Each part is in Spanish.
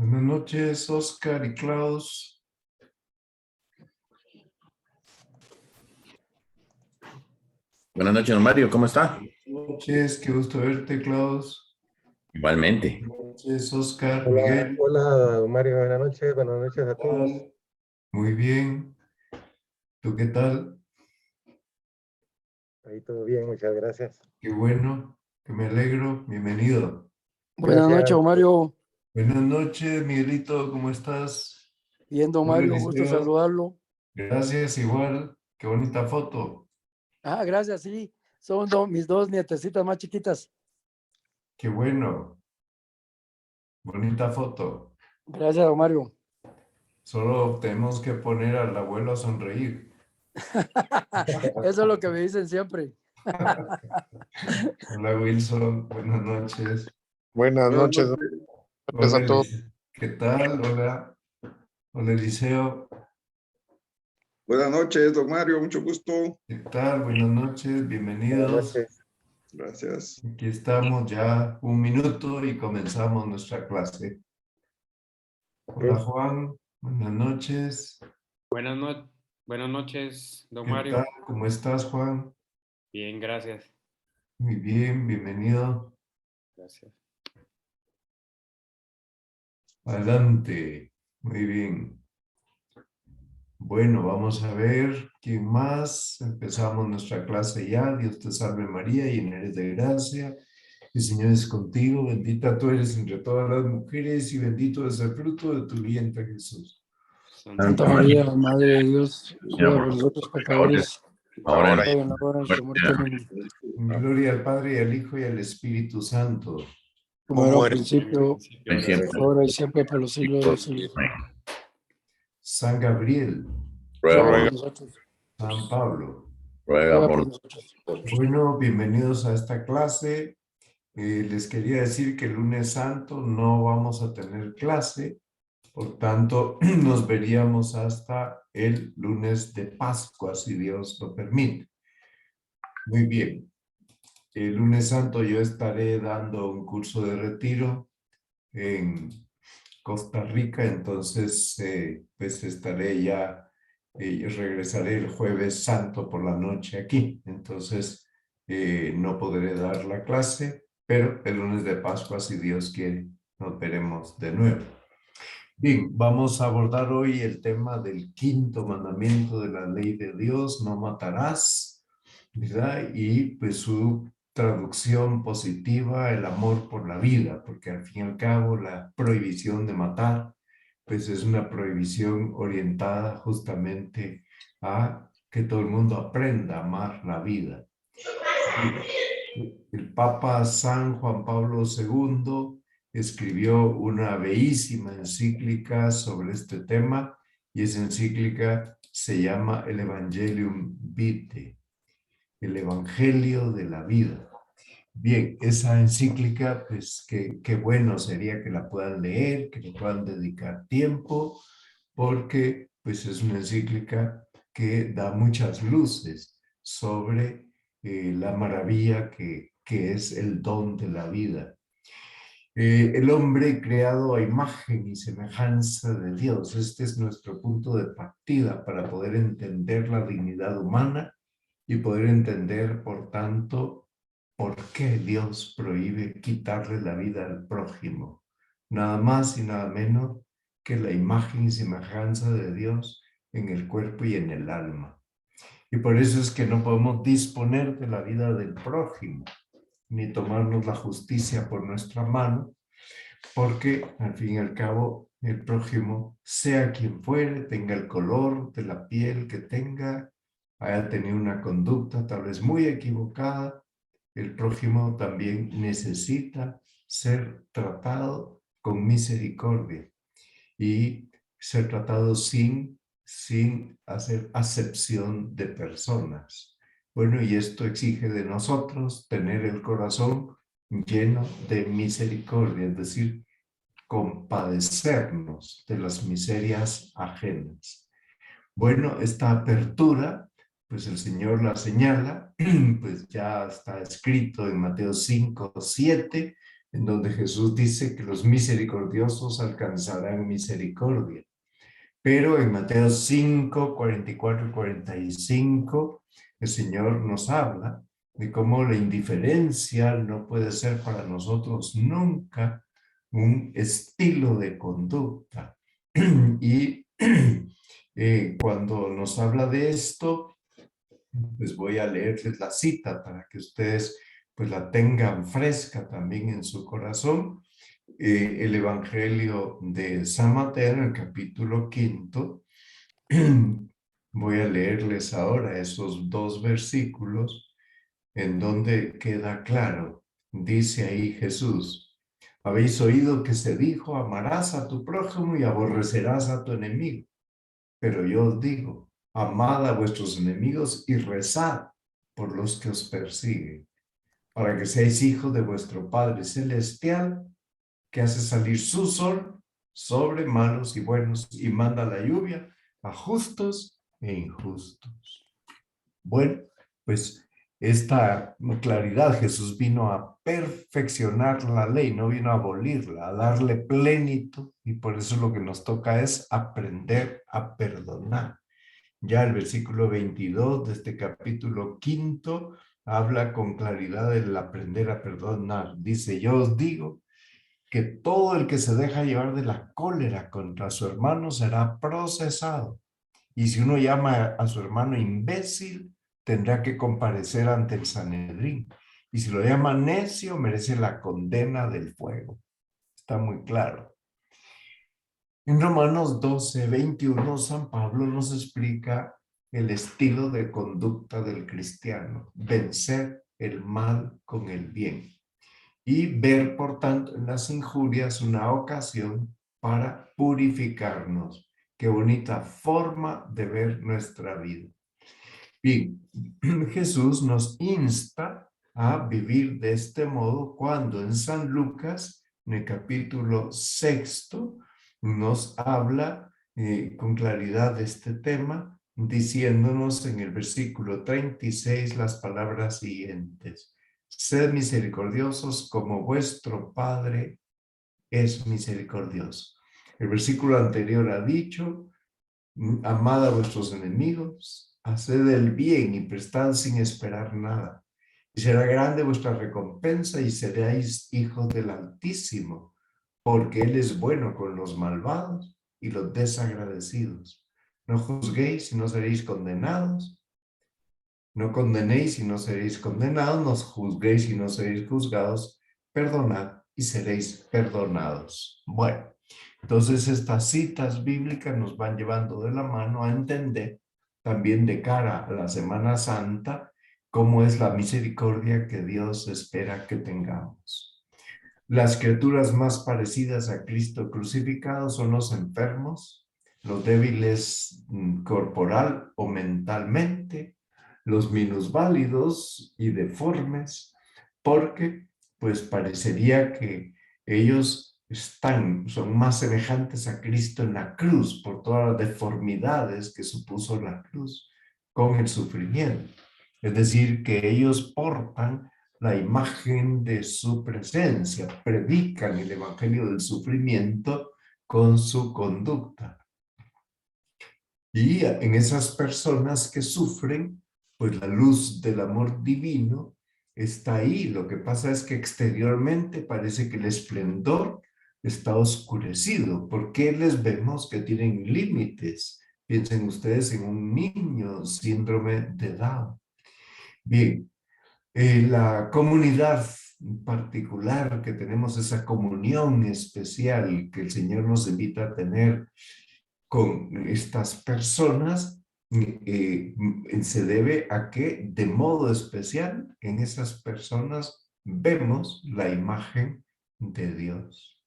Buenas noches, Oscar y Klaus. Buenas noches, don Mario, ¿cómo está? Buenas noches, qué gusto verte, Klaus. Igualmente. Buenas noches, Oscar, Hola, Miguel. hola, Mario, buenas noches a todos. Muy bien. ¿Tú qué tal? Ahí todo bien, muchas gracias. Qué bueno, que me alegro. Bienvenido. Buenas Gracias. noches, Mario. Buenas noches, Miguelito, ¿cómo estás? Bien, don Hola, Mario, gusto Eliseo. saludarlo. Gracias, igual. Qué bonita foto. Gracias, sí. Son mis dos nietecitas más chiquitas. Qué bueno. Bonita foto. Gracias, don Mario. Solo tenemos que poner al abuelo a sonreír. Eso es lo que me dicen siempre. Hola, Wilson. Buenas noches. Buenas noches Hola, a todos. ¿qué tal? Hola. Hola, Eliseo. Buenas noches, don Mario, mucho gusto. ¿Qué tal? Buenas noches, bienvenidos. Buenas noches. Gracias. Aquí estamos ya 1 minuto y comenzamos nuestra clase. Hola, Juan. Buenas noches. Buenas noches, don ¿Qué Mario. tal? ¿Cómo estás, Juan? Bien, gracias. Muy bien, bienvenido. Gracias. Adelante. Muy bien. Bueno, vamos a ver quién más. Empezamos nuestra clase ya. Dios te salve María, llena eres de gracia. El Señor es contigo. Bendita tú eres entre todas las mujeres y bendito es el fruto de tu vientre, Jesús. Santa María, Madre de Dios, ruega por nosotros pecadores, Ahora ahora y en la hora de nuestra muerte. Amén. Gloria al Padre, y al Hijo, y al Espíritu Santo. Como era al principio, siempre. ahora y siempre, por los siglos de los siglos. San Gabriel, Ruega Ruega por nosotros. San Pablo. Ruega por por nosotros. Bueno, bienvenidos a esta clase. Les quería decir que el lunes santo no vamos a tener clase, por tanto nos veríamos hasta el lunes de Pascua, si Dios lo permite. Muy bien. El lunes santo yo estaré dando un curso de retiro en Costa Rica, entonces pues estaré ya, regresaré el jueves santo por la noche aquí, entonces no podré dar la clase, pero el lunes de Pascua, si Dios quiere, nos veremos de nuevo. Bien, vamos a abordar hoy el tema del 5.º mandamiento de la ley de Dios, no matarás, ¿verdad? Y pues su traducción positiva, el amor por la vida, porque al fin y al cabo la prohibición de matar, pues es una prohibición orientada justamente a que todo el mundo aprenda a amar la vida. El Papa San Juan Pablo II escribió una bellísima encíclica sobre este tema y esa encíclica se llama el Evangelium Vitae, el Evangelio de la vida. Bien, esa encíclica, pues qué bueno sería que la puedan leer, que le puedan dedicar tiempo, porque pues es una encíclica que da muchas luces sobre la maravilla que es el don de la vida. El hombre creado a imagen y semejanza de Dios. Este es nuestro punto de partida para poder entender la dignidad humana y poder entender, por tanto, por qué Dios prohíbe quitarle la vida al prójimo. Nada más y nada menos que la imagen y semejanza de Dios en el cuerpo y en el alma. Y por eso es que no podemos disponer de la vida del prójimo, ni tomarnos la justicia por nuestra mano, porque al fin y al cabo el prójimo, sea quien fuere, tenga el color de la piel que tenga, haya tenido una conducta tal vez muy equivocada, el prójimo también necesita ser tratado con misericordia y ser tratado sin hacer acepción de personas. Bueno, y esto exige de nosotros tener el corazón lleno de misericordia, es decir, compadecernos de las miserias ajenas. Bueno, esta apertura, pues el Señor la señala, pues ya está escrito en Mateo 5:7, en donde Jesús dice que los misericordiosos alcanzarán misericordia. Pero en Mateo 5, 44 y 45, el Señor nos habla de cómo la indiferencia no puede ser para nosotros nunca un estilo de conducta. Y cuando nos habla de esto, pues voy a leerles la cita para que ustedes pues la tengan fresca también en su corazón. El Evangelio de San Mateo, en el capítulo 5. Voy a leerles ahora esos 2 versículos en donde queda claro. Dice ahí Jesús: habéis oído que se dijo, amarás a tu prójimo y aborrecerás a tu enemigo. Pero yo os digo, amad a vuestros enemigos y rezad por los que os persiguen, para que seáis hijos de vuestro Padre Celestial, que hace salir su sol sobre malos y buenos y manda la lluvia a justos e injustos. Bueno, pues esta claridad, Jesús vino a perfeccionar la ley, no vino a abolirla, a darle plenitud, y por eso lo que nos toca es aprender a perdonar. Ya el versículo 22 de este capítulo 5 habla con claridad del aprender a perdonar. Dice: yo os digo que todo el que se deja llevar de la cólera contra su hermano será procesado. Y si uno llama a su hermano imbécil, tendrá que comparecer ante el Sanedrín. Y si lo llama necio, merece la condena del fuego. Está muy claro. En Romanos 12, 21, San Pablo nos explica el estilo de conducta del cristiano: vencer el mal con el bien. Y ver, por tanto, en las injurias una ocasión para purificarnos. Qué bonita forma de ver nuestra vida. Bien, Jesús nos insta a vivir de este modo cuando en San Lucas, en el capítulo 6, nos habla con claridad de este tema, diciéndonos en el versículo 36 las palabras siguientes: sed misericordiosos como vuestro Padre es misericordioso. El versículo anterior ha dicho: amad a vuestros enemigos, haced el bien y prestad sin esperar nada. Y será grande vuestra recompensa y seréis hijos del Altísimo, porque Él es bueno con los malvados y los desagradecidos. No juzguéis y no seréis condenados. No condenéis y no seréis condenados, no juzguéis y no seréis juzgados, perdonad y seréis perdonados. Bueno, entonces estas citas bíblicas nos van llevando de la mano a entender también de cara a la Semana Santa cómo es la misericordia que Dios espera que tengamos. Las criaturas más parecidas a Cristo crucificado son los enfermos, los débiles corporal o mentalmente, los minusválidos y deformes, porque pues parecería que ellos son más semejantes a Cristo en la cruz por todas las deformidades que supuso la cruz con el sufrimiento. Es decir, que ellos portan la imagen de su presencia, predican el evangelio del sufrimiento con su conducta. Y en esas personas que sufren, pues la luz del amor divino está ahí. Lo que pasa es que exteriormente parece que el esplendor está oscurecido. ¿Por qué les vemos que tienen límites? Piensen ustedes en un niño, síndrome de Down. Bien, la comunidad particular que tenemos, esa comunión especial que el Señor nos invita a tener con estas personas, se debe a que de modo especial en esas personas vemos la imagen de Dios.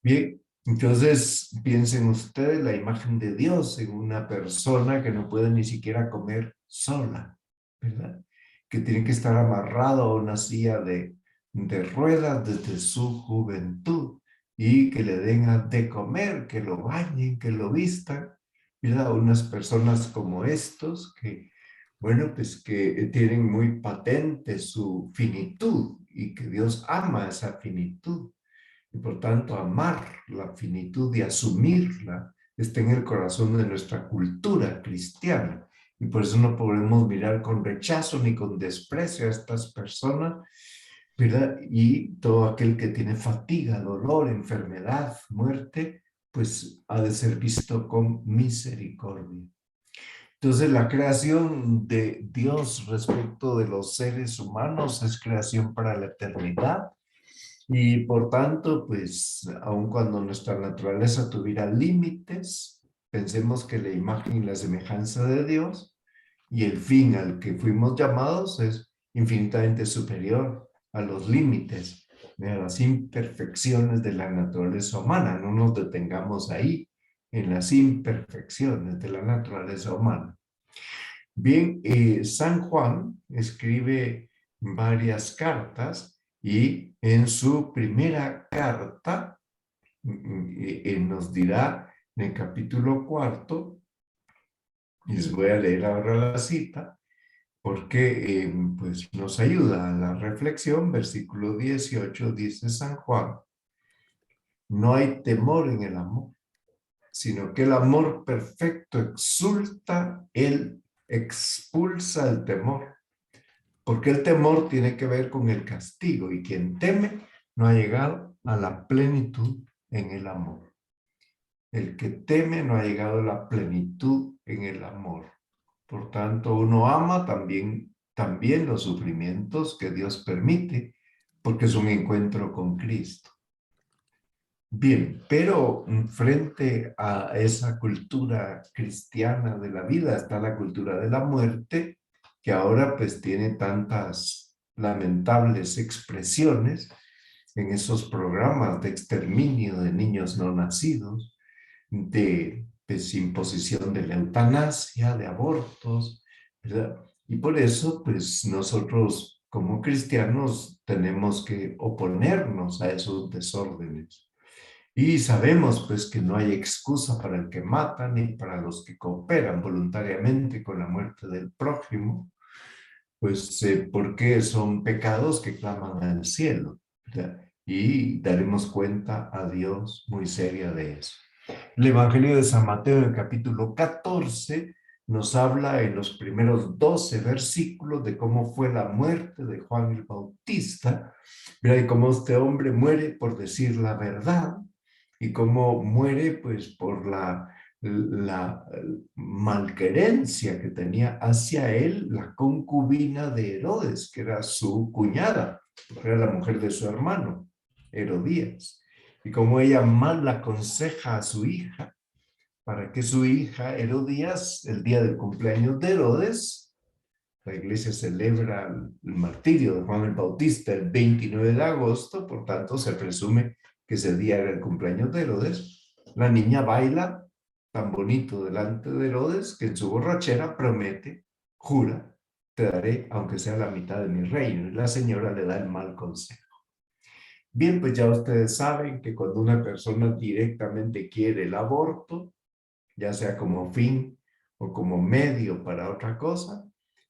Bien, entonces piensen ustedes la imagen de Dios en una persona que no puede ni siquiera comer sola, ¿verdad? Que tiene que estar amarrado a una silla de ruedas desde su juventud y que le den de comer, que lo bañen, que lo vistan, ¿verdad? Unas personas como estos que Bueno, pues que tienen muy patente su finitud y que Dios ama esa finitud. Y por tanto, amar la finitud y asumirla está en el corazón de nuestra cultura cristiana. Y por eso no podemos mirar con rechazo ni con desprecio a estas personas, ¿verdad? Y todo aquel que tiene fatiga, dolor, enfermedad, muerte, pues ha de ser visto con misericordia. Entonces, la creación de Dios respecto de los seres humanos es creación para la eternidad. Y por tanto, pues, aun cuando nuestra naturaleza tuviera límites, pensemos que la imagen y la semejanza de Dios y el fin al que fuimos llamados es infinitamente superior a los límites, a las imperfecciones de la naturaleza humana. No nos detengamos ahí, en las imperfecciones de la naturaleza humana. Bien, San Juan escribe varias cartas y en su primera carta nos dirá en el capítulo 4, y les voy a leer ahora la cita, porque pues nos ayuda a la reflexión. Versículo 18 dice San Juan: no hay temor en el amor, sino que el amor perfecto exulta, él expulsa el temor, porque el temor tiene que ver con el castigo y quien teme no ha llegado a la plenitud en el amor. El que teme no ha llegado a la plenitud en el amor. Por tanto, uno ama también los sufrimientos que Dios permite, porque es un encuentro con Cristo. Bien, pero frente a esa cultura cristiana de la vida está la cultura de la muerte, que ahora pues tiene tantas lamentables expresiones en esos programas de exterminio de niños no nacidos, de pues, imposición de la eutanasia, de abortos, ¿verdad? Y por eso pues nosotros como cristianos tenemos que oponernos a esos desórdenes. Y sabemos pues que no hay excusa para el que mata ni para los que cooperan voluntariamente con la muerte del prójimo, pues porque son pecados que claman al cielo, ¿verdad? Y daremos cuenta a Dios muy seria de eso. El Evangelio de San Mateo en el capítulo 14 nos habla en los primeros 12 versículos de cómo fue la muerte de Juan el Bautista, ¿verdad? Y cómo este hombre muere por decir la verdad, y cómo muere pues por la malquerencia que tenía hacia él la concubina de Herodes, que era su cuñada, era la mujer de su hermano, Herodías, y cómo ella mal aconseja a su hija, para que su hija Herodías, el día del cumpleaños de Herodes, la iglesia celebra el martirio de Juan el Bautista el 29 de agosto, por tanto se presume que ese día era el cumpleaños de Herodes. La niña baila tan bonito delante de Herodes que en su borrachera promete, jura, te daré aunque sea la mitad de mi reino. Y la señora le da el mal consejo. Bien, pues ya ustedes saben que cuando una persona directamente quiere el aborto, ya sea como fin o como medio para otra cosa,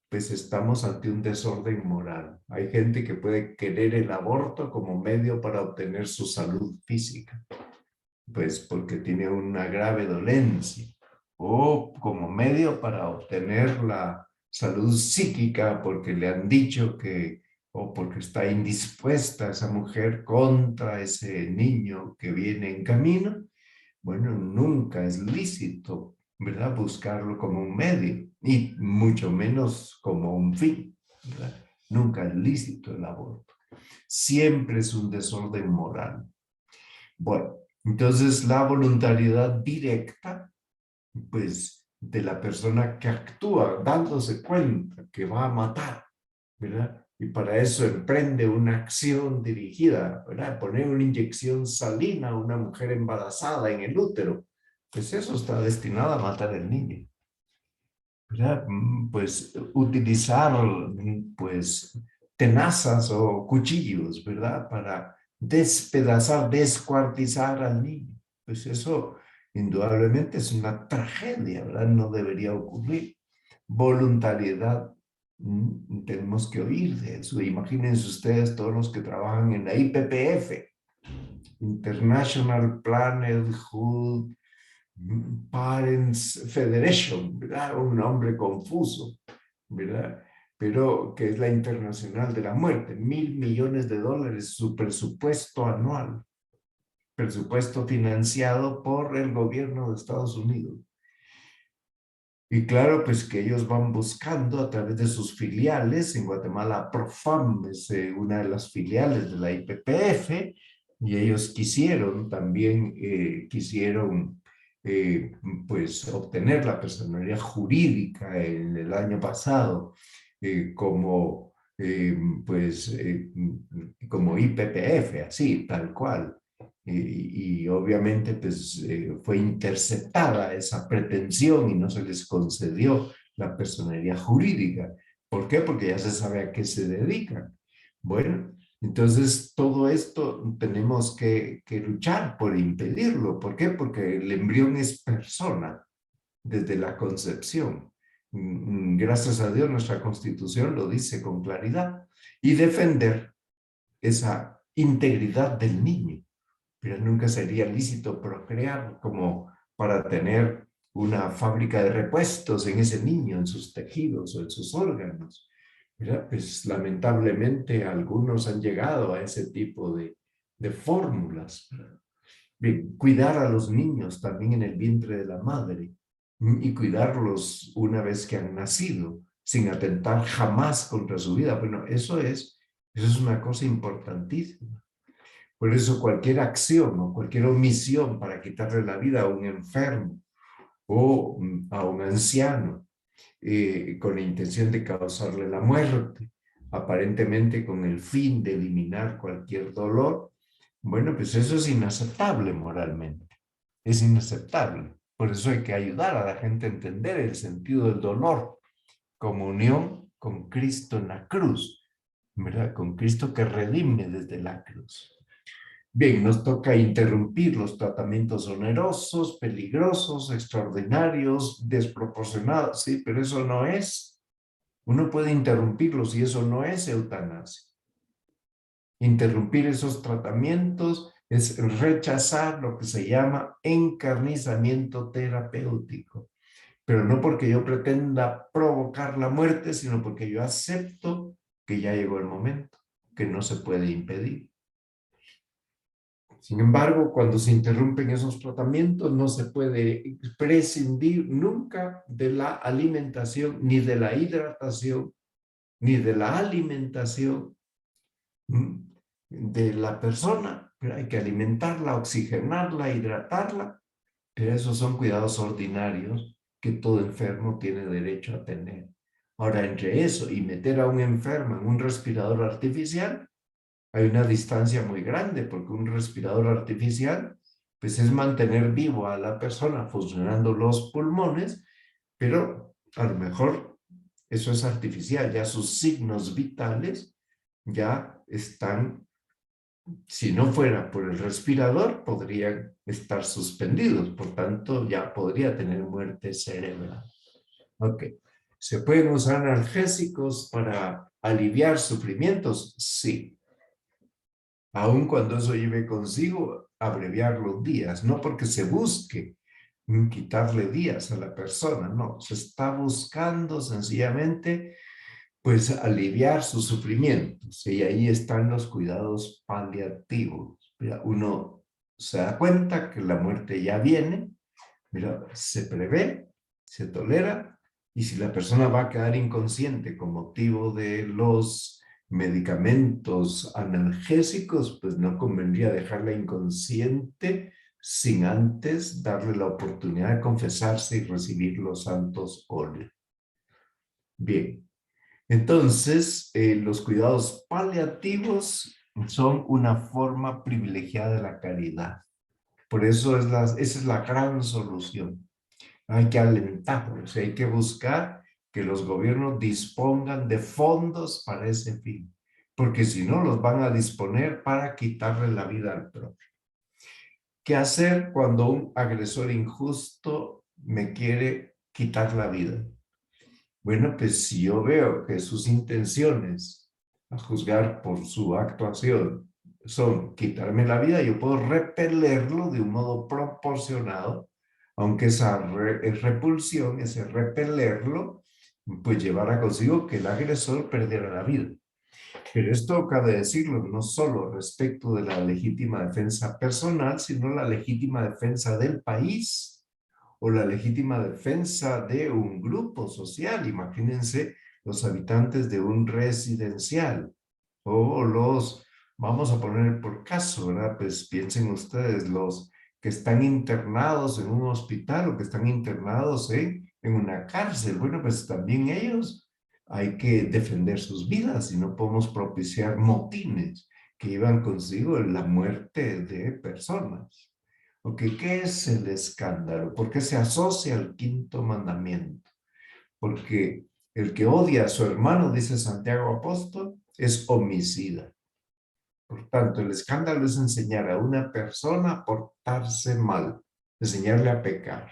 pues estamos ante un desorden moral. Hay gente que puede querer el aborto como medio para obtener su salud física, pues porque tiene una grave dolencia, o como medio para obtener la salud psíquica porque le han dicho que, o porque está indispuesta esa mujer contra ese niño que viene en camino. Bueno, nunca es lícito, ¿verdad? Buscarlo como un medio y mucho menos como un fin, ¿verdad? Nunca es lícito el aborto. Siempre es un desorden moral. Bueno, entonces la voluntariedad directa, pues, de la persona que actúa dándose cuenta que va a matar, ¿verdad? Y para eso emprende una acción dirigida, ¿verdad? Poner una inyección salina a una mujer embarazada en el útero, pues eso está destinado a matar al niño, ¿verdad? Pues utilizar, pues, tenazas o cuchillos, ¿verdad? Para despedazar, descuartizar al niño. Pues eso indudablemente es una tragedia, ¿verdad? No debería ocurrir. voluntariedad. Tenemos que oír de eso. Imagínense ustedes todos los que trabajan en la IPPF, International Parenthood Parents Federation, ¿verdad? Un nombre confuso, ¿verdad? Pero que es la internacional de la muerte. $1.000 millones, su presupuesto anual, presupuesto financiado por el gobierno de Estados Unidos. Y claro, pues que ellos van buscando a través de sus filiales. En Guatemala, Profam es una de las filiales de la IPPF, y ellos también quisieron pues obtener la personería jurídica en el año pasado como IPPF, así, tal cual. Y obviamente pues fue interceptada esa pretensión y no se les concedió la personería jurídica. ¿Por qué? Porque ya se sabe a qué se dedican. Bueno, entonces todo esto tenemos que luchar por impedirlo. ¿Por qué? Porque el embrión es persona desde la concepción. Gracias a Dios nuestra Constitución lo dice con claridad. Y defender esa integridad del niño. Pero nunca sería lícito procrear como para tener una fábrica de repuestos en ese niño, en sus tejidos o en sus órganos. ¿Verdad? Pues lamentablemente algunos han llegado a ese tipo de fórmulas. Bien, cuidar a los niños también en el vientre de la madre y cuidarlos una vez que han nacido, sin atentar jamás contra su vida. Bueno, eso es una cosa importantísima. Por eso cualquier acción o cualquier omisión para quitarle la vida a un enfermo o a un anciano con la intención de causarle la muerte, aparentemente con el fin de eliminar cualquier dolor, bueno, pues eso es inaceptable moralmente. Es inaceptable. Por eso hay que ayudar a la gente a entender el sentido del dolor como unión con Cristo en la cruz, ¿verdad? Con Cristo que redime desde la cruz. Bien, nos toca interrumpir los tratamientos onerosos, peligrosos, extraordinarios, desproporcionados, sí, pero eso no es. Uno puede interrumpirlos y eso no es eutanasia. Interrumpir esos tratamientos es rechazar lo que se llama encarnizamiento terapéutico, pero no porque yo pretenda provocar la muerte, sino porque yo acepto que ya llegó el momento, que no se puede impedir. Sin embargo, cuando se interrumpen esos tratamientos, no se puede prescindir nunca de la alimentación, ni de la hidratación, ni de la alimentación de la persona. Pero hay que alimentarla, oxigenarla, hidratarla. Pero esos son cuidados ordinarios que todo enfermo tiene derecho a tener. Ahora, entre eso y meter a un enfermo en un respirador artificial, hay una distancia muy grande, porque un respirador artificial pues es mantener vivo a la persona funcionando los pulmones, pero a lo mejor eso es artificial, ya sus signos vitales ya están, si no fuera por el respirador, podrían estar suspendidos, por tanto ya podría tener muerte cerebral. Ok. ¿Se pueden usar analgésicos para aliviar sufrimientos? Sí. Aun cuando eso lleve consigo abreviar los días, no porque se busque quitarle días a la persona, no, se está buscando sencillamente pues aliviar sus sufrimientos, y ahí están los cuidados paliativos. Mira, uno se da cuenta que la muerte ya viene, mira, se prevé, se tolera, y si la persona va a quedar inconsciente con motivo de los medicamentos analgésicos, pues no convendría dejarla inconsciente sin antes darle la oportunidad de confesarse y recibir los santos óleos. Bien, entonces los cuidados paliativos son una forma privilegiada de la caridad. Por eso esa es la gran solución. Hay que alentarlos, hay que buscar que los gobiernos dispongan de fondos para ese fin, porque si no los van a disponer para quitarle la vida al propio. ¿Qué hacer cuando un agresor injusto me quiere quitar la vida? Bueno, pues si yo veo que sus intenciones, a juzgar por su actuación, son quitarme la vida, yo puedo repelerlo de un modo proporcionado, aunque esa repulsión, ese repelerlo, pues llevará consigo que el agresor perdiera la vida. Pero esto cabe decirlo no solo respecto de la legítima defensa personal, sino la legítima defensa del país o la legítima defensa de un grupo social. Imagínense los habitantes de un residencial o los, vamos a poner por caso, ¿verdad? Pues piensen ustedes, los que están internados en un hospital o que están internados en una cárcel. Bueno, pues también ellos hay que defender sus vidas y no podemos propiciar motines que llevan consigo la muerte de personas. Ok, ¿qué es el escándalo? ¿Por qué se asocia al quinto mandamiento? Porque el que odia a su hermano, dice Santiago Apóstol, es homicida. Por tanto, el escándalo es enseñar a una persona a portarse mal, enseñarle a pecar.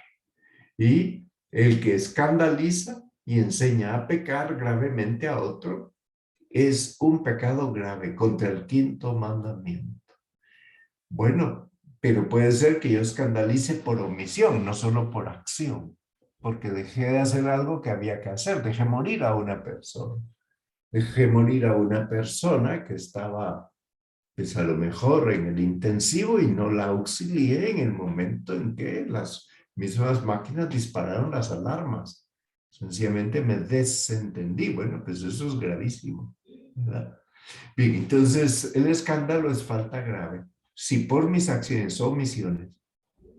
Y el que escandaliza y enseña a pecar gravemente a otro es un pecado grave contra el quinto mandamiento. Bueno, pero puede ser que yo escandalice por omisión, no solo por acción, porque dejé de hacer algo que había que hacer, dejé morir a una persona. Dejé morir a una persona que estaba, pues a lo mejor en el intensivo y no la auxilié en el momento en que las mismas máquinas dispararon las alarmas. Sencillamente me desentendí. Bueno, pues eso es gravísimo, ¿verdad? Bien, entonces el escándalo es falta grave. Si por mis acciones o omisiones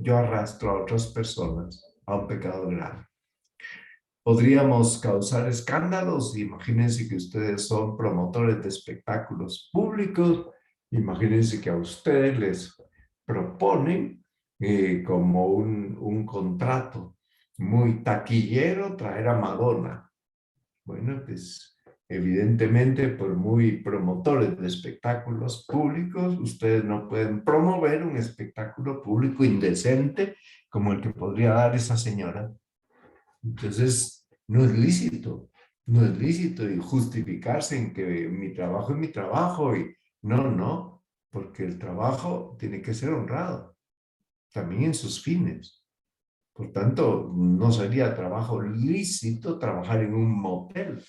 yo arrastro a otras personas a un pecado grave. Podríamos causar escándalos. Imagínense que ustedes son promotores de espectáculos públicos. Imagínense que a ustedes les proponen como un contrato muy taquillero traer a Madonna. Bueno, pues evidentemente por muy promotores de espectáculos públicos, ustedes no pueden promover un espectáculo público indecente como el que podría dar esa señora. Entonces, no es lícito, no es lícito y justificarse en que mi trabajo es mi trabajo y no, porque el trabajo tiene que ser honrado, también en sus fines. Por tanto, no sería trabajo lícito trabajar en un motel,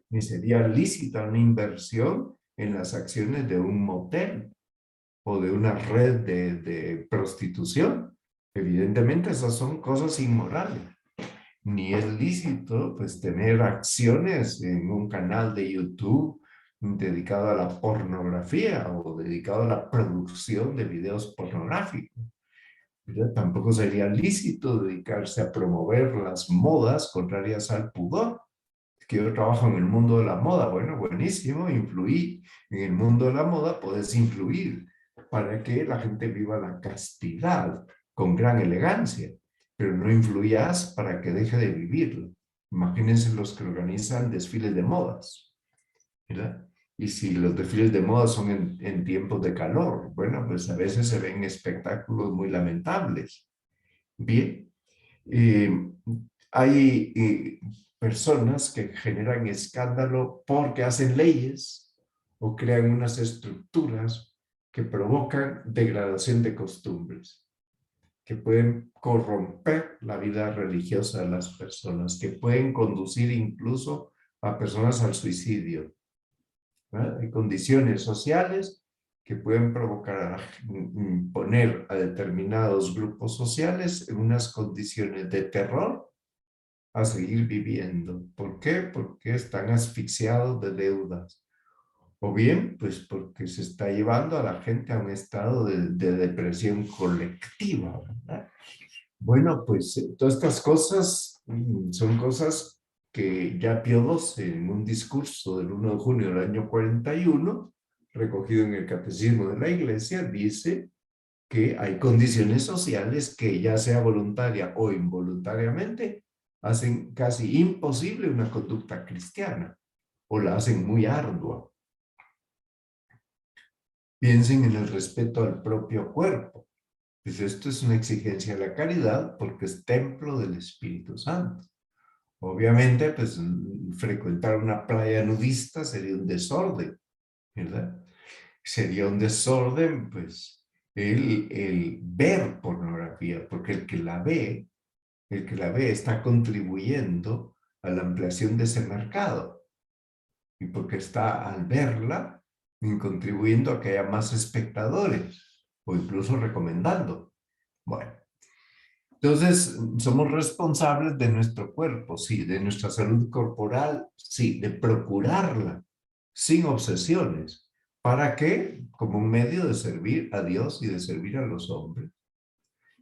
ni sería lícita una inversión en las acciones de un motel o de una red de prostitución. Evidentemente, esas son cosas inmorales. Ni es lícito pues tener acciones en un canal de YouTube dedicado a la pornografía o dedicado a la producción de videos pornográficos. ¿Verdad? Tampoco sería lícito dedicarse a promover las modas contrarias al pudor. Que yo trabajo en el mundo de la moda, bueno, buenísimo, influí en el mundo de la moda, puedes influir para que la gente viva la castidad con gran elegancia, pero no influyas para que deje de vivirlo. Imagínense los que organizan desfiles de modas, ¿verdad? Y si los desfiles de moda son en tiempos de calor, bueno, pues a veces se ven espectáculos muy lamentables. Bien, hay personas que generan escándalo porque hacen leyes o crean unas estructuras que provocan degradación de costumbres, que pueden corromper la vida religiosa de las personas, que pueden conducir incluso a personas al suicidio, ¿verdad? Hay condiciones sociales que pueden provocar, poner a determinados grupos sociales en unas condiciones de terror a seguir viviendo. ¿Por qué? Porque están asfixiados de deudas. O bien, pues porque se está llevando a la gente a un estado de depresión colectiva, ¿verdad? Bueno, pues todas estas cosas son cosas que ya Pío XII, en un discurso del 1 de junio del año 41, recogido en el Catecismo de la Iglesia, dice que hay condiciones sociales que, ya sea voluntaria o involuntariamente, hacen casi imposible una conducta cristiana o la hacen muy ardua. Piensen en el respeto al propio cuerpo. Pues esto es una exigencia de la caridad porque es templo del Espíritu Santo. Obviamente, pues frecuentar una playa nudista sería un desorden, ¿verdad? Sería un desorden, pues, el ver pornografía, porque el que la ve está contribuyendo a la ampliación de ese mercado. Y porque está al verla, contribuyendo a que haya más espectadores, o incluso recomendando. Bueno. Entonces, somos responsables de nuestro cuerpo, sí, de nuestra salud corporal, sí, de procurarla, sin obsesiones. ¿Para qué? Como un medio de servir a Dios y de servir a los hombres.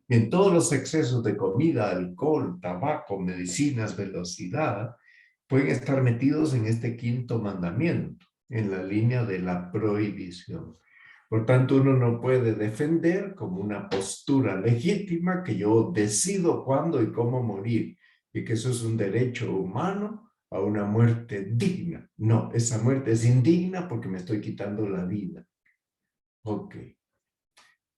Y en todos los excesos de comida, alcohol, tabaco, medicinas, velocidad, pueden estar metidos en este quinto mandamiento, en la línea de la prohibición. Por tanto, uno no puede defender como una postura legítima que yo decido cuándo y cómo morir, y que eso es un derecho humano a una muerte digna. No, esa muerte es indigna porque me estoy quitando la vida. Ok.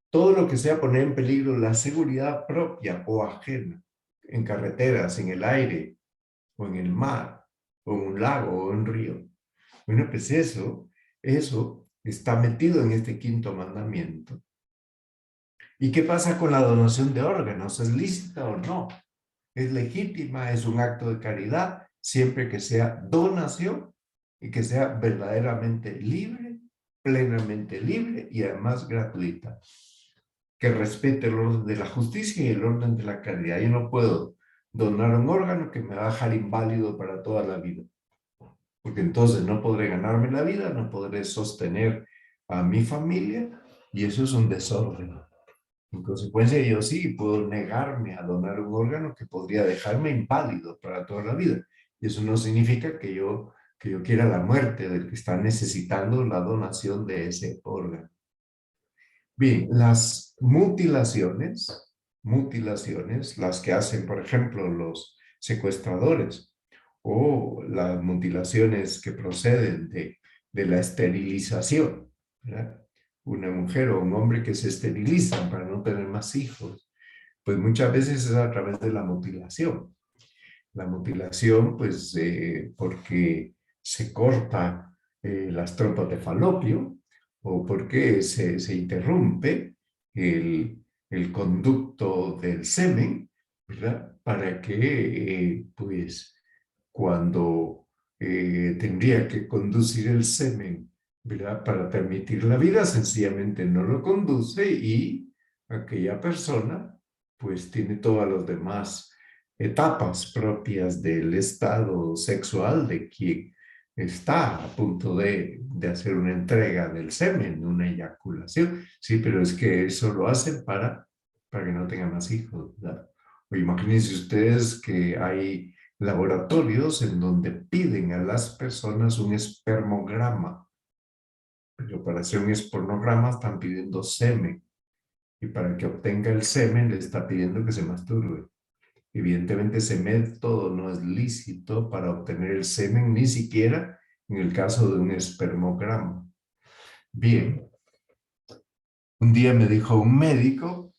Todo lo que sea poner en peligro la seguridad propia o ajena, en carreteras, en el aire, o en el mar, o en un lago, o en un río. Bueno, pues eso está metido en este quinto mandamiento. ¿Y qué pasa con la donación de órganos? ¿Es lícita o no? ¿Es legítima? ¿Es un acto de caridad? Siempre que sea donación y que sea verdaderamente libre, plenamente libre y además gratuita. Que respete el orden de la justicia y el orden de la caridad. Yo no puedo donar un órgano que me va a dejar inválido para toda la vida. Porque entonces no podré ganarme la vida, no podré sostener a mi familia y eso es un desorden. En consecuencia, yo sí puedo negarme a donar un órgano que podría dejarme inválido para toda la vida. Y eso no significa que yo quiera la muerte del que está necesitando la donación de ese órgano. Bien, las mutilaciones, las que hacen, por ejemplo, los secuestradores, o las mutilaciones que proceden de la esterilización, ¿verdad? Una mujer o un hombre que se esterilizan para no tener más hijos, pues muchas veces es a través de la mutilación. La mutilación, pues, porque se corta las trompas de falopio o porque se interrumpe el conducto del semen, ¿verdad? Para que, pues, cuando tendría que conducir el semen, ¿verdad? Para permitir la vida, sencillamente no lo conduce y aquella persona, pues, tiene todas las demás etapas propias del estado sexual de quien está a punto de hacer una entrega del semen, una eyaculación. Sí, pero es que eso lo hacen para que no tengan más hijos, ¿verdad? O imagínense ustedes que hay laboratorios en donde piden a las personas un espermograma, pero para hacer un espermograma están pidiendo semen, y para que obtenga el semen le está pidiendo que se masturbe. Evidentemente ese método no es lícito para obtener el semen, ni siquiera en el caso de un espermograma. Bien, un día me dijo un médico,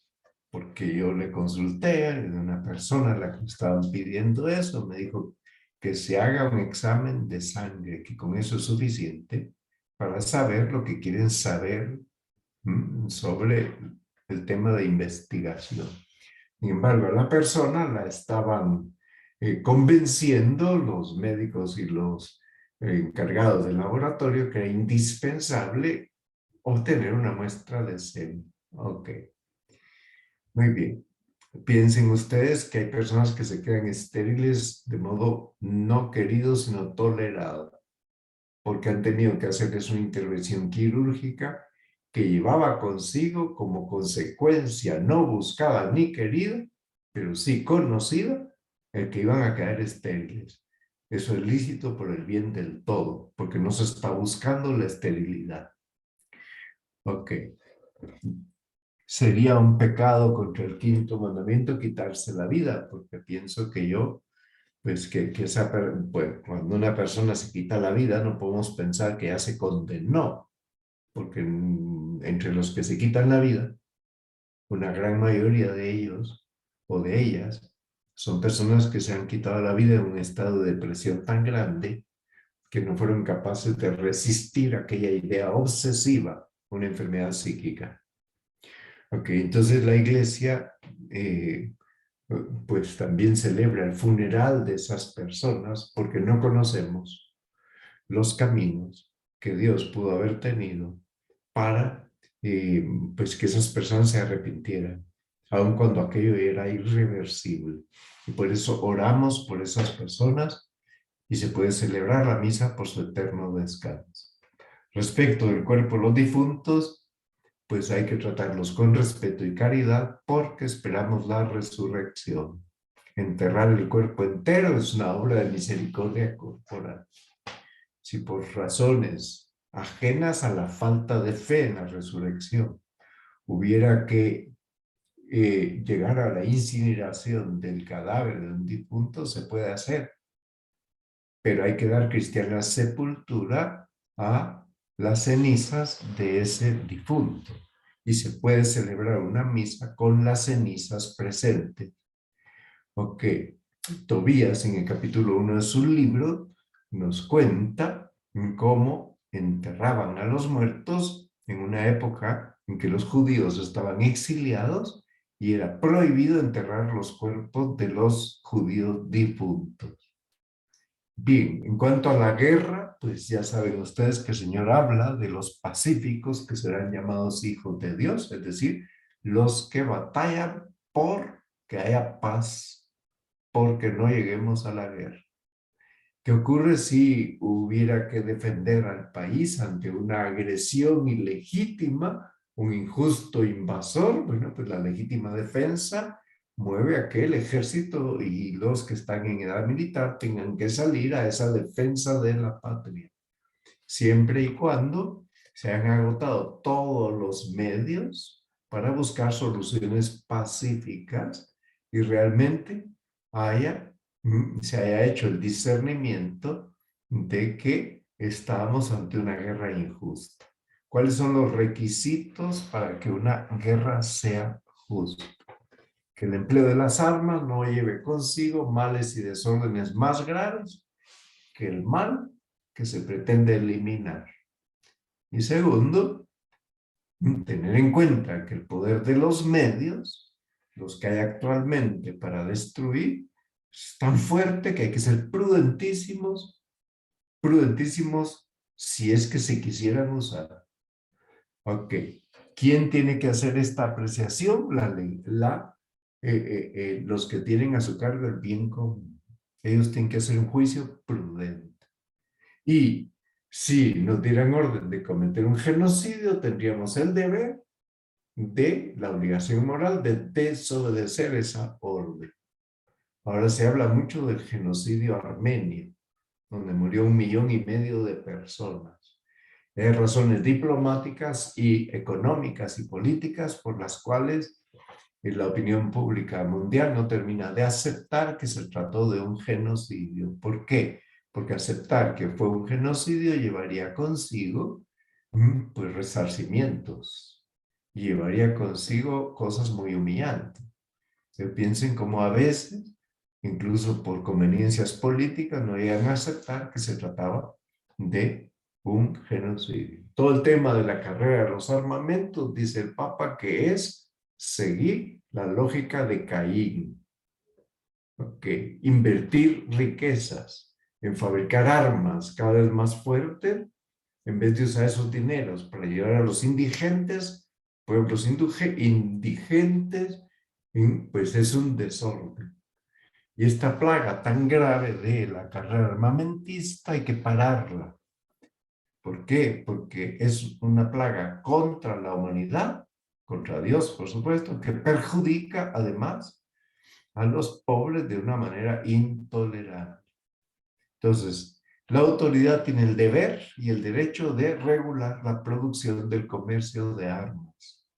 porque yo le consulté, de una persona a la que me estaban pidiendo eso, me dijo que se haga un examen de sangre, que con eso es suficiente para saber lo que quieren saber sobre el tema de investigación. Sin embargo, a la persona la estaban convenciendo los médicos y los encargados del laboratorio que era indispensable obtener una muestra de semen. Ok, muy bien. Piensen ustedes que hay personas que se quedan estériles de modo no querido, sino tolerado, porque han tenido que hacerles una intervención quirúrgica que llevaba consigo como consecuencia no buscada ni querida, pero sí conocida, el que iban a quedar estériles. Eso es lícito por el bien del todo, porque no se está buscando la esterilidad. Ok. Sería un pecado contra el quinto mandamiento quitarse la vida, porque pienso que yo, pues pues, cuando una persona se quita la vida, no podemos pensar que ya se condenó, porque entre los que se quitan la vida, una gran mayoría de ellos o de ellas Son personas que se han quitado la vida en un estado de depresión tan grande que no fueron capaces de resistir aquella idea obsesiva, una enfermedad psíquica. Ok, entonces la iglesia pues también celebra el funeral de esas personas porque no conocemos los caminos que Dios pudo haber tenido para pues que esas personas se arrepintieran, aun cuando aquello era irreversible. Y por eso oramos por esas personas y se puede celebrar la misa por su eterno descanso. Respecto del cuerpo de los difuntos, pues hay que tratarlos con respeto y caridad porque esperamos la resurrección. Enterrar el cuerpo entero es una obra de misericordia corporal. Si por razones ajenas a la falta de fe en la resurrección hubiera que llegar a la incineración del cadáver de un difunto, se puede hacer. Pero hay que dar cristiana sepultura a las cenizas de ese difunto. Y se puede celebrar una misa con las cenizas presentes. Ok, Tobías en el capítulo 1 de su libro nos cuenta cómo enterraban a los muertos en una época en que los judíos estaban exiliados y era prohibido enterrar los cuerpos de los judíos difuntos. Bien, en cuanto a la guerra, pues ya saben ustedes que el Señor habla de los pacíficos que serán llamados hijos de Dios, es decir, los que batallan por que haya paz, porque no lleguemos a la guerra. ¿Qué ocurre si hubiera que defender al país ante una agresión ilegítima, un injusto invasor? Bueno, pues la legítima defensa mueve a que el ejército y los que están en edad militar tengan que salir a esa defensa de la patria, siempre y cuando se han agotado todos los medios para buscar soluciones pacíficas y realmente se haya hecho el discernimiento de que estamos ante una guerra injusta. ¿Cuáles son los requisitos para que una guerra sea justa? Que el empleo de las armas no lleve consigo males y desórdenes más graves que el mal que se pretende eliminar. Y segundo, tener en cuenta que el poder de los medios, los que hay actualmente para destruir, es tan fuerte que hay que ser prudentísimos si es que se quisieran usar. Ok, ¿quién tiene que hacer esta apreciación? La ley, los que tienen a su cargo el bien común. Ellos tienen que hacer un juicio prudente. Y si nos dieran orden de cometer un genocidio, tendríamos el deber de la obligación moral de desobedecer esa orden. Ahora se habla mucho del genocidio armenio, donde murió 1,5 millones de personas. Hay razones diplomáticas y económicas y políticas por las cuales la opinión pública mundial no termina de aceptar que se trató de un genocidio. ¿Por qué? Porque aceptar que fue un genocidio llevaría consigo pues resarcimientos, llevaría consigo cosas muy humillantes. Piensen como a veces, incluso por conveniencias políticas, no llegan a aceptar que se trataba de un genocidio. Todo el tema de la carrera de los armamentos, dice el Papa, que es seguir la lógica de Caín. Okay. Invertir riquezas en fabricar armas cada vez más fuertes, en vez de usar esos dineros para ayudar a los indigentes, pueblos indigentes, pues es un desorden. Y esta plaga tan grave de la carrera armamentista hay que pararla. ¿Por qué? Porque es una plaga contra la humanidad, contra Dios, por supuesto, que perjudica además a los pobres de una manera intolerable. Entonces, la autoridad tiene el deber y el derecho de regular la producción del comercio de armas.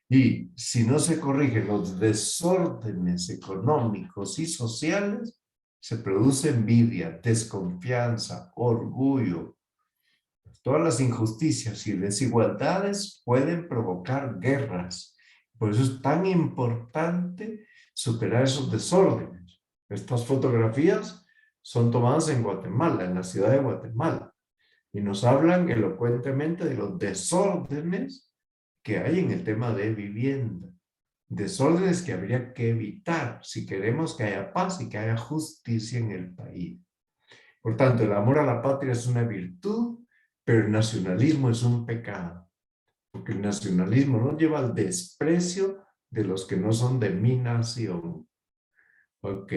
Y si no se corrigen los desórdenes económicos y sociales, se produce envidia, desconfianza, orgullo. Todas las injusticias y desigualdades pueden provocar guerras. Por eso es tan importante superar esos desórdenes. Estas fotografías son tomadas en Guatemala, en la ciudad de Guatemala, y nos hablan elocuentemente de los desórdenes que hay en el tema de vivienda. Desórdenes que habría que evitar si queremos que haya paz y que haya justicia en el país. Por tanto, el amor a la patria es una virtud, pero el nacionalismo es un pecado. Porque el nacionalismo nos lleva al desprecio de los que no son de mi nación. Ok.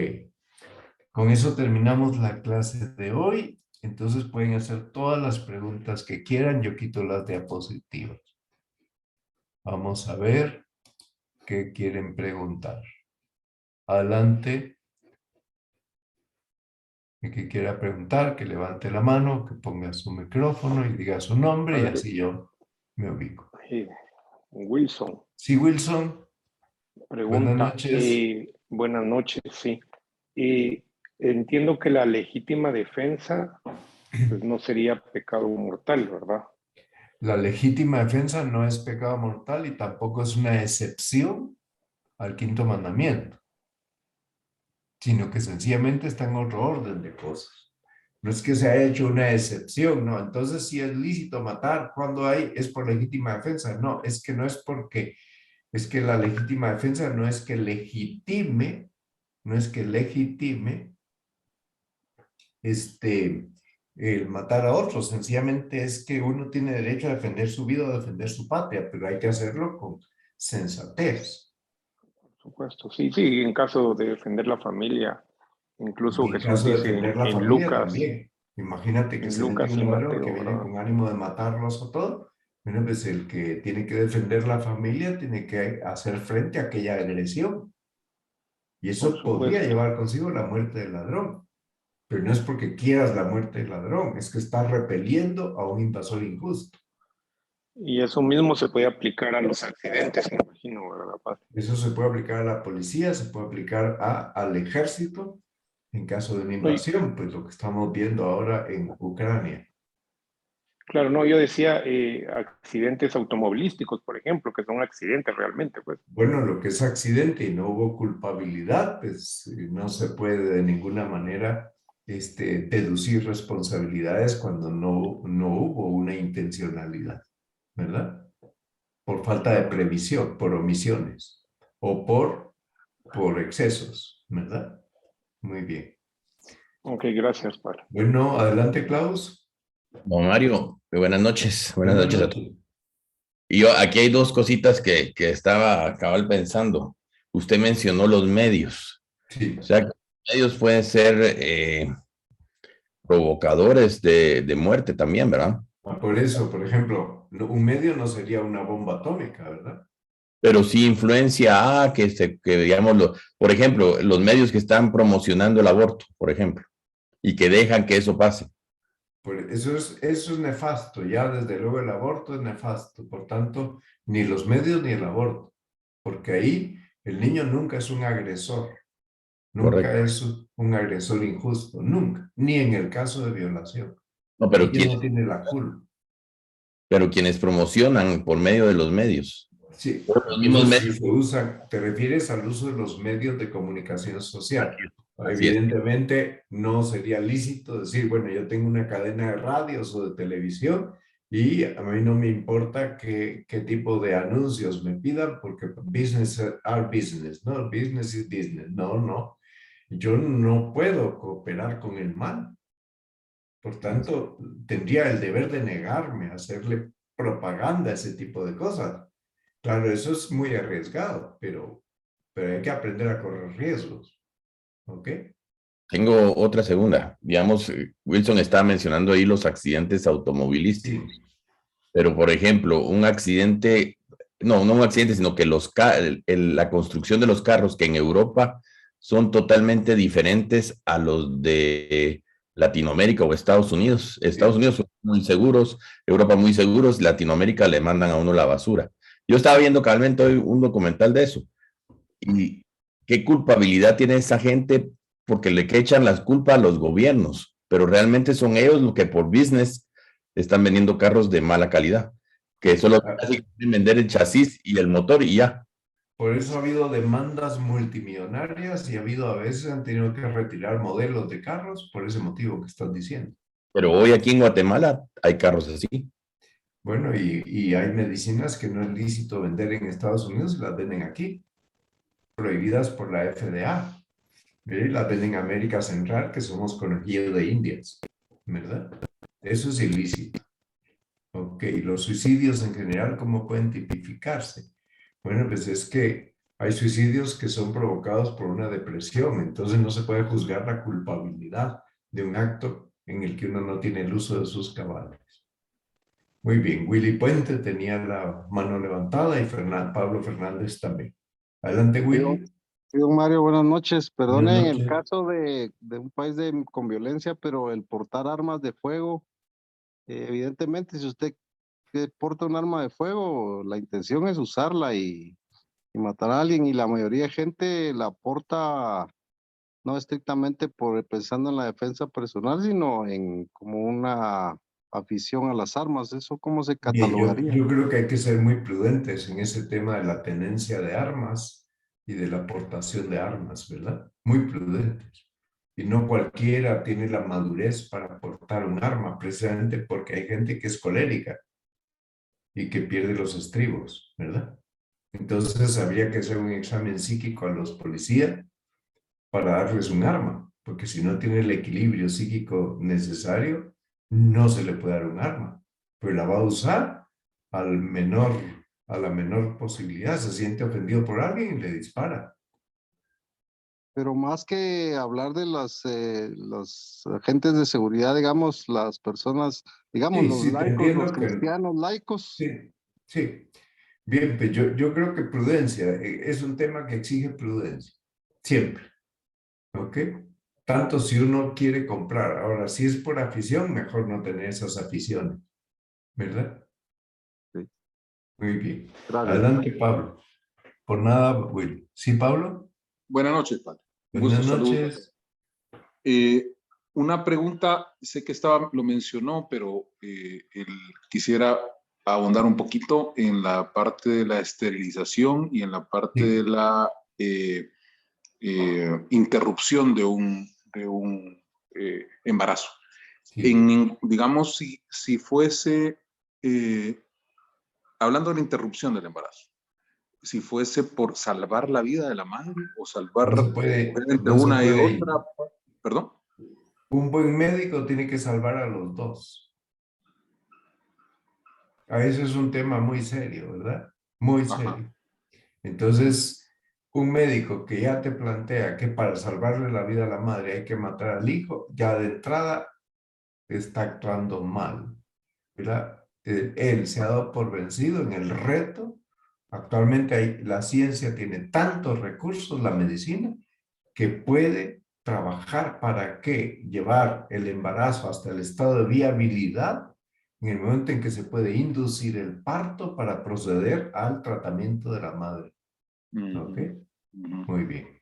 Con eso terminamos la clase de hoy. Entonces pueden hacer todas las preguntas que quieran. Yo quito las diapositivas. Vamos a ver qué quieren preguntar. Adelante. El que quiera preguntar, que levante la mano, que ponga su micrófono y diga su nombre y así yo me ubico. Wilson Sí, Wilson. pregunta. Buenas noches. Buenas noches, sí. Entiendo que la legítima defensa pues, no sería pecado mortal, ¿verdad? La legítima defensa no es pecado mortal y tampoco es una excepción al quinto mandamiento, sino que sencillamente está en otro orden de cosas. No es que se haya hecho una excepción, no. Entonces, si es lícito matar cuando es por legítima defensa. No, es que no es porque, es que la legítima defensa no es que legitime el matar a otros. Sencillamente es que uno tiene derecho a defender su vida o defender su patria, pero hay que hacerlo con sensatez. Por supuesto, sí, sí, en caso de defender la familia, incluso En Jesús caso de dice defender la en familia Lucas, también. Imagínate que en se mete Lucas y un ladrón que Mateo, viene ¿verdad? con ánimo de matarlos a todos. Bueno, pues el que tiene que defender la familia tiene que hacer frente a aquella agresión. Y eso podría llevar consigo la muerte del ladrón. Pero no es porque quieras la muerte del ladrón, es que estás repeliendo a un invasor injusto. Y eso mismo se puede aplicar a los accidentes, me imagino, ¿verdad, padre? Eso se puede aplicar a la policía, se puede aplicar al ejército en caso de una invasión, pues lo que estamos viendo ahora en Ucrania. Claro, no, yo decía accidentes automovilísticos, por ejemplo, que son accidentes realmente, pues. Bueno, lo que es accidente y no hubo culpabilidad, pues no se puede de ninguna manera deducir responsabilidades cuando no hubo una intencionalidad, ¿verdad? Por falta de previsión, por omisiones o por excesos, ¿verdad? Muy bien. Ok, gracias, padre. Bueno, adelante, Klaus. Don Mario, buenas noches. Buenas noches a todos. Y yo, aquí hay dos cositas que estaba cabal pensando. Usted mencionó los medios. Sí. O sea, que los medios pueden ser provocadores de muerte también, ¿verdad? Por eso, por ejemplo, un medio no sería una bomba atómica, ¿verdad? Pero sí influencia que digamos, por ejemplo, los medios que están promocionando el aborto, por ejemplo, y que dejan que eso pase. Eso es nefasto, ya desde luego el aborto es nefasto, por tanto, ni los medios ni el aborto, porque ahí el niño nunca es un agresor, nunca es un agresor injusto, nunca, ni en el caso de violación. No, pero el niño no tiene la culpa. Pero quienes promocionan por medio de los medios. Sí, los mismos medios. Se usan, te refieres al uso de los medios de comunicación social. Evidentemente no sería lícito decir, bueno, yo tengo una cadena de radios o de televisión y a mí no me importa qué tipo de anuncios me pidan porque business are business, ¿no? Business is business. No. Yo no puedo cooperar con el mal. Por tanto, tendría el deber de negarme a hacerle propaganda a ese tipo de cosas. Claro, eso es muy arriesgado, pero hay que aprender a correr riesgos. ¿Ok? Tengo otra segunda. Digamos, Wilson estaba mencionando ahí los accidentes automovilísticos. Sí. Pero, por ejemplo, un accidente, no un accidente, sino que la construcción de los carros que en Europa son totalmente diferentes a los de Latinoamérica o Estados Unidos. Estados Unidos son muy seguros, Europa muy seguros, Latinoamérica le mandan a uno la basura. Yo estaba viendo cabalmente hoy un documental de eso. ¿Y qué culpabilidad tiene esa gente? Porque le echan las culpas a los gobiernos, pero realmente son ellos los que por business están vendiendo carros de mala calidad, que solo pueden vender el chasis y el motor y ya. Por eso ha habido demandas multimillonarias y ha habido a veces han tenido que retirar modelos de carros por ese motivo que estás diciendo. Pero hoy aquí en Guatemala hay carros así. Bueno, y hay medicinas que no es lícito vender en Estados Unidos y las venden aquí, prohibidas por la FDA. Las venden en América Central, que somos conejillos de Indias, ¿verdad? Eso es ilícito. Ok, los suicidios en general, ¿cómo pueden tipificarse? Bueno, pues es que hay suicidios que son provocados por una depresión, entonces no se puede juzgar la culpabilidad de un acto en el que uno no tiene el uso de sus cabales. Muy bien, Willy Puente tenía la mano levantada y Pablo Fernández también. Adelante, Willy. Sí, don Mario, buenas noches. Buenas Perdone, en el noches. caso de un país con violencia, pero el portar armas de fuego, evidentemente, si usted porta un arma de fuego, la intención es usarla y matar a alguien, y la mayoría de gente la porta no estrictamente pensando en la defensa personal, sino en como una afición a las armas. ¿Eso cómo se Bien, catalogaría? yo creo que hay que ser muy prudentes en ese tema de la tenencia de armas y de la aportación de armas, ¿verdad? Muy prudentes. Y no cualquiera tiene la madurez para portar un arma, precisamente porque hay gente que es colérica y que pierde los estribos, ¿verdad? Entonces habría que hacer un examen psíquico a los policías para darles un arma, porque si no tiene el equilibrio psíquico necesario, no se le puede dar un arma, pero la va a usar a la menor posibilidad, se siente ofendido por alguien y le dispara. Pero más que hablar de los agentes de seguridad, digamos, las personas, digamos, Sí, los sí, te laicos, los entiendo que cristianos laicos. sí, sí. Bien, pues yo creo que prudencia es un tema que exige prudencia, siempre, ¿ok? Tanto si uno quiere comprar. Ahora, si es por afición, mejor no tener esas aficiones, ¿verdad? Sí, Muy bien. gracias. Adelante, Pablo. Por nada, Will. ¿Sí, Pablo? Buenas noches, padre. Un Buenas gusto, saludos. noches. Una pregunta, sé que lo mencionó, pero quisiera ahondar un poquito en la parte de la esterilización y en la parte Sí. de la interrupción de un embarazo. Sí. Digamos, si fuese, hablando de la interrupción del embarazo, si fuese por salvar la vida de la madre o salvar entre no se una y puede ir. otra, perdón. Un buen médico tiene que salvar a los dos. A eso es un tema muy serio, ¿verdad? Muy serio. Entonces, un médico que ya te plantea que para salvarle la vida a la madre hay que matar al hijo, ya de entrada está actuando mal, ¿verdad? Él se ha dado por vencido en el reto. Actualmente la ciencia tiene tantos recursos, la medicina, que puede trabajar para que llevar el embarazo hasta el estado de viabilidad en el momento en que se puede inducir el parto para proceder al tratamiento de la madre. ¿Ok? Muy bien.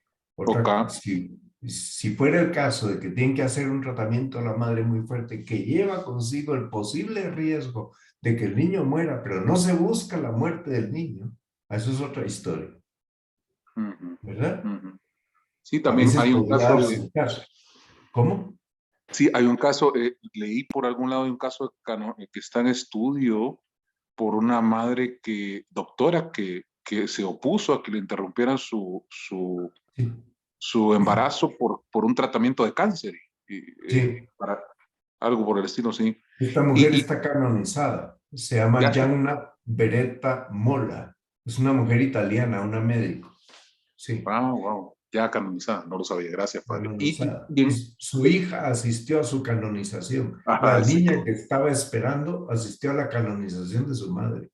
Si fuera el caso de que tienen que hacer un tratamiento a la madre muy fuerte que lleva consigo el posible riesgo de que el niño muera, pero no se busca la muerte del niño, eso es otra historia. ¿Verdad? Sí, también hay un caso. ¿Cómo? Sí, hay un caso, leí por algún lado de un caso que está en estudio por una madre doctora que se opuso a que le interrumpieran su embarazo por un tratamiento de cáncer. Para algo por el estilo, sí. Esta mujer está canonizada. Se llama Gianna Beretta Molla. Es una mujer italiana, una médico. Sí. Wow. Ya canonizada, no lo sabía. Gracias, padre. Su hija asistió a su canonización. Ajá, La niña que estaba esperando asistió a la canonización de su madre.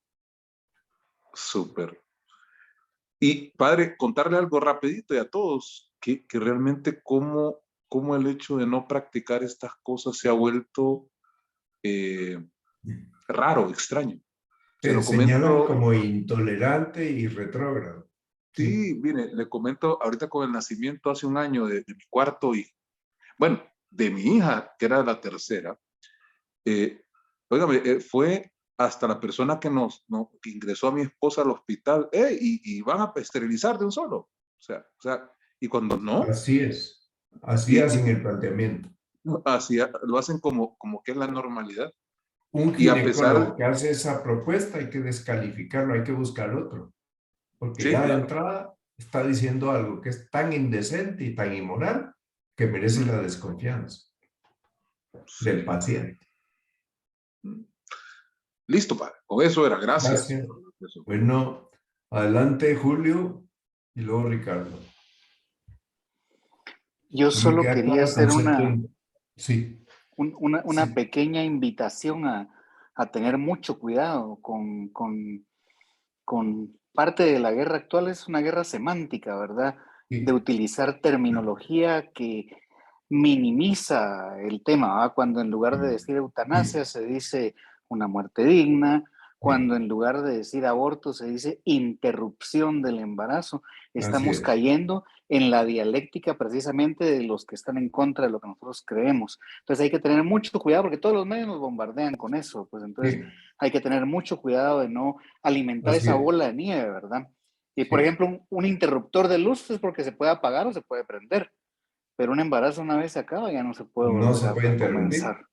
Súper. Y, padre, contarle algo rapidito y a todos, que realmente cómo el hecho de no practicar estas cosas se ha vuelto raro, extraño. Te señalan como intolerante y retrógrado. Sí, mire, le comento ahorita con el nacimiento hace un año de mi cuarto hijo. Bueno, de mi hija, que era la tercera. Óigame, fue hasta la persona que que ingresó a mi esposa al hospital, y van a esterilizar de un solo. O sea, y cuando no, Así es. Así hacen el planteamiento. así lo hacen como que es la normalidad. Un Y a pesar, ginecólogo que hace esa propuesta hay que descalificarlo, hay que buscar otro. Porque sí, ya de claro. entrada está diciendo algo que es tan indecente y tan inmoral que merece la desconfianza del paciente. Listo, padre. Con eso era. Gracias. Gracias. Bueno, adelante Julio y luego Ricardo. Yo Me solo queda quería claro el hacer concepto. Sí, una sí. pequeña invitación a tener mucho cuidado con parte de la guerra actual. Es una guerra semántica, ¿verdad? Sí. De utilizar terminología que minimiza el tema, ¿verdad? Cuando en lugar de decir eutanasia se dice una muerte digna, cuando en lugar de decir aborto se dice interrupción del embarazo. Estamos cayendo en la dialéctica precisamente de los que están en contra de lo que nosotros creemos. Entonces hay que tener mucho cuidado porque todos los medios nos bombardean con eso. Pues entonces hay que tener mucho cuidado de no alimentar esa bola de nieve, ¿verdad? Y por ejemplo, un interruptor de luz es porque se puede apagar o se puede prender, pero un embarazo una vez se acaba ya no se puede No volver se puede a interrumpir. comenzar.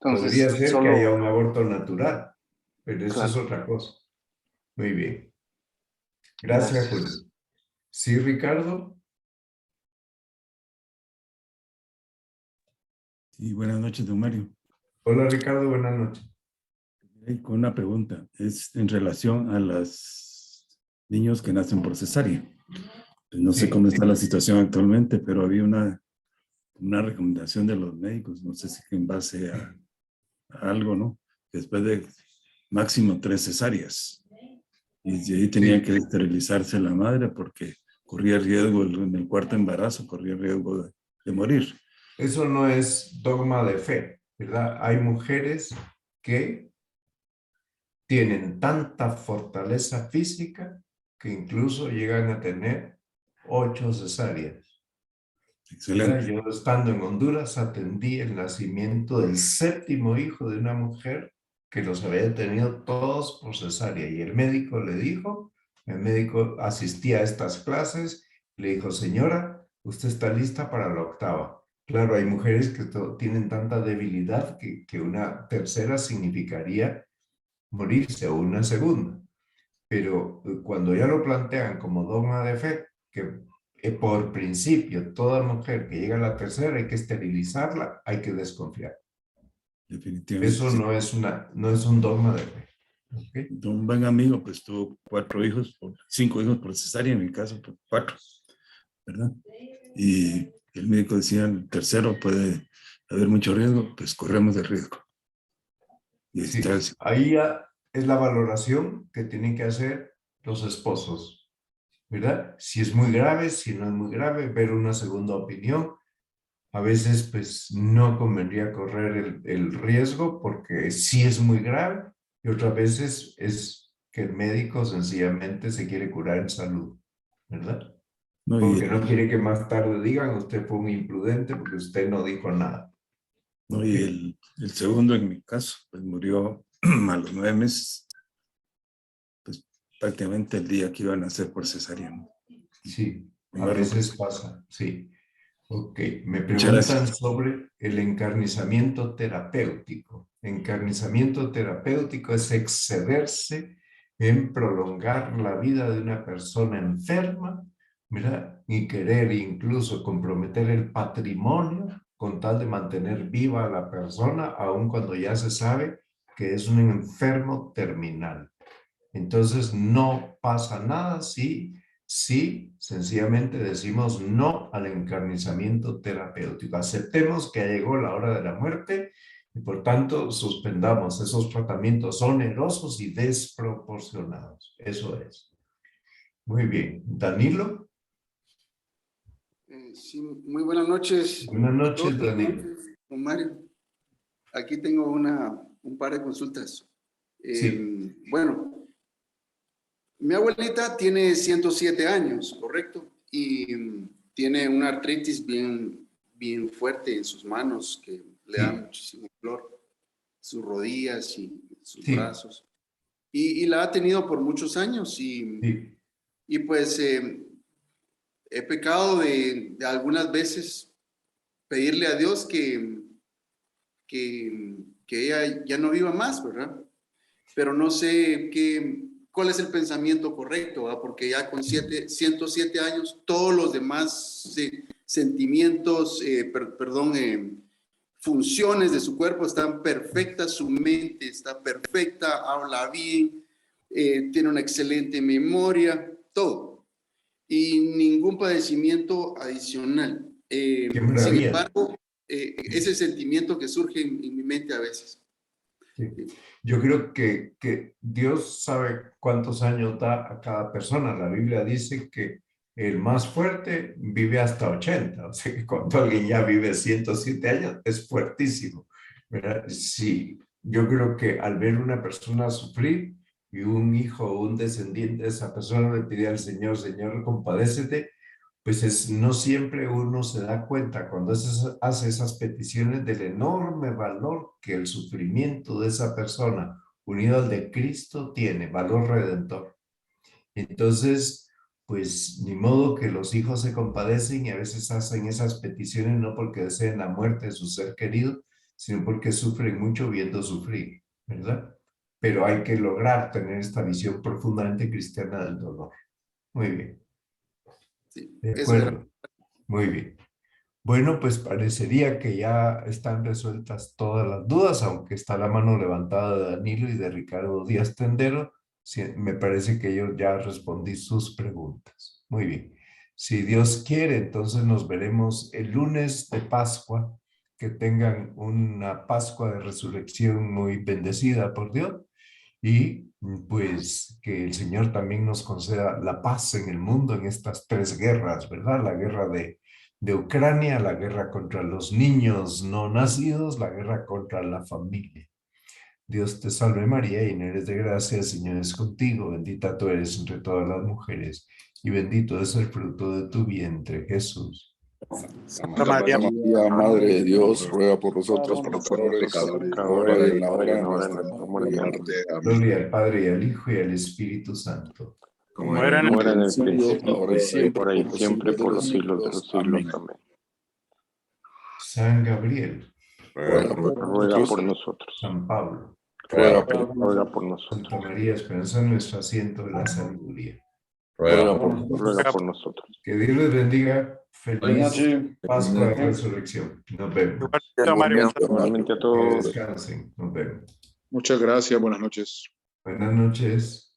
Entonces, Podría ser que haya un aborto natural, pero eso es claro. otra cosa. Muy bien. Gracias, Gracias. Julio. Sí, Ricardo. Sí, buenas noches, don Mario. Hola, Ricardo, buenas noches. Con una pregunta, es en relación a los niños que nacen por cesárea. Pues no sé cómo está la situación actualmente, pero había una recomendación de los médicos, no sé si en base a algo, ¿no? Después de máximo 3 cesáreas. Y de ahí tenía que esterilizarse la madre porque corría riesgo en el cuarto embarazo, corría riesgo de morir. Eso no es dogma de fe, ¿verdad? Hay mujeres que tienen tanta fortaleza física que incluso llegan a tener 8 cesáreas. Excelente. Yo estando en Honduras atendí el nacimiento del 7º hijo de una mujer que los había tenido todos por cesárea y el médico le dijo, el médico asistía a estas clases, le dijo, señora, usted está lista para la 8ª. Claro, hay mujeres que tienen tanta debilidad que una tercera significaría morirse o una segunda. Pero cuando ya lo plantean como dogma de fe, que por principio toda mujer que llega a la tercera hay que esterilizarla, hay que desconfiar. Definitivamente. Eso no es un dogma de fe. ¿Okay? Un buen amigo pues tuvo 5 hijos por cesárea, en mi caso por 4, ¿verdad? Y el médico decía, el tercero puede haber mucho riesgo, pues corremos el riesgo. Y sí, ahí ya es la valoración que tienen que hacer los esposos, ¿verdad? Si es muy grave, si no es muy grave, ver una segunda opinión. A veces pues no convendría correr el riesgo porque sí es muy grave y otras veces es que el médico sencillamente se quiere curar en salud, ¿verdad? No, Porque no quiere que más tarde digan usted fue un imprudente porque usted no dijo nada. No, y el segundo en mi caso pues murió a los 9 meses, pues prácticamente el día que iban a nacer por cesárea, ¿no? Sí, a veces pasa, sí. Ok, me Muchas preguntan gracias. sobre el encarnizamiento terapéutico. Encarnizamiento terapéutico es excederse en prolongar la vida de una persona enferma, ¿verdad? Y querer incluso comprometer el patrimonio con tal de mantener viva a la persona, aun cuando ya se sabe que es un enfermo terminal. Entonces no pasa nada si sencillamente decimos no al encarnizamiento terapéutico. Aceptemos que llegó la hora de la muerte y por tanto suspendamos esos tratamientos onerosos y desproporcionados. Eso es. Muy bien. Danilo. Sí, muy buenas noches. Buenas noches, Danilo. Don Mario. Aquí tengo un par de consultas. Bueno, mi abuelita tiene 107 años, ¿correcto? Y tiene una artritis bien fuerte en sus manos que le da muchísimo dolor, sus rodillas y sus Sí. brazos. Y la ha tenido por muchos años y pues he pecado de algunas veces pedirle a Dios que ella ya no viva más, ¿verdad? Pero no sé cuál es el pensamiento correcto, ¿verdad? Porque ya con 107 años, todos los demás sentimientos, funciones de su cuerpo están perfectas, su mente está perfecta, habla bien, tiene una excelente memoria, todo. Y ningún padecimiento adicional. Sin embargo, ese sentimiento que surge en mi mente a veces. Sí. Yo creo que Dios sabe cuántos años da a cada persona. La Biblia dice que el más fuerte vive hasta 80. O sea que cuando alguien ya vive 107 años es fuertísimo, ¿verdad? Sí, yo creo que al ver una persona sufrir y un hijo o un descendiente de esa persona le pide al Señor, Señor, compadécete, pues no siempre uno se da cuenta cuando hace esas peticiones del enorme valor que el sufrimiento de esa persona unido al de Cristo tiene, valor redentor. Entonces, pues ni modo que los hijos se compadecen y a veces hacen esas peticiones no porque deseen la muerte de su ser querido, sino porque sufren mucho viendo sufrir, ¿verdad? Pero hay que lograr tener esta visión profundamente cristiana del dolor. Muy bien. De acuerdo. Muy bien. Bueno, pues parecería que ya están resueltas todas las dudas, aunque está la mano levantada de Danilo y de Ricardo Díaz Tendero. Sí, me parece que yo ya respondí sus preguntas. Muy bien. Si Dios quiere, entonces nos veremos el lunes de Pascua. Que tengan una Pascua de Resurrección muy bendecida por Dios. Y pues que el Señor también nos conceda la paz en el mundo en estas tres guerras, ¿verdad? La guerra de Ucrania, la guerra contra los niños no nacidos, la guerra contra la familia. Dios te salve María, llena eres de gracia, el Señor es contigo, bendita tú eres entre todas las mujeres y bendito es el fruto de tu vientre, Jesús. Santa María, Madre de Dios, ruega por nosotros pecadores, ahora y en la hora de nuestra muerte. Gloria al Padre y al Hijo y al Espíritu Santo. Como era en el principio, ahora y siempre, por los siglos de los siglos. Amén. San Gabriel, ruega por nosotros. San Pablo, ruega por nosotros. Santa María, esperanza nuestro asiento de la sabiduría. Ruega por nosotros. Que Dios les bendiga. Feliz Pascua de Resurrección. Nos vemos. Igualmente a todos. Que descansen. Nos vemos. Muchas gracias. Buenas noches. Buenas noches.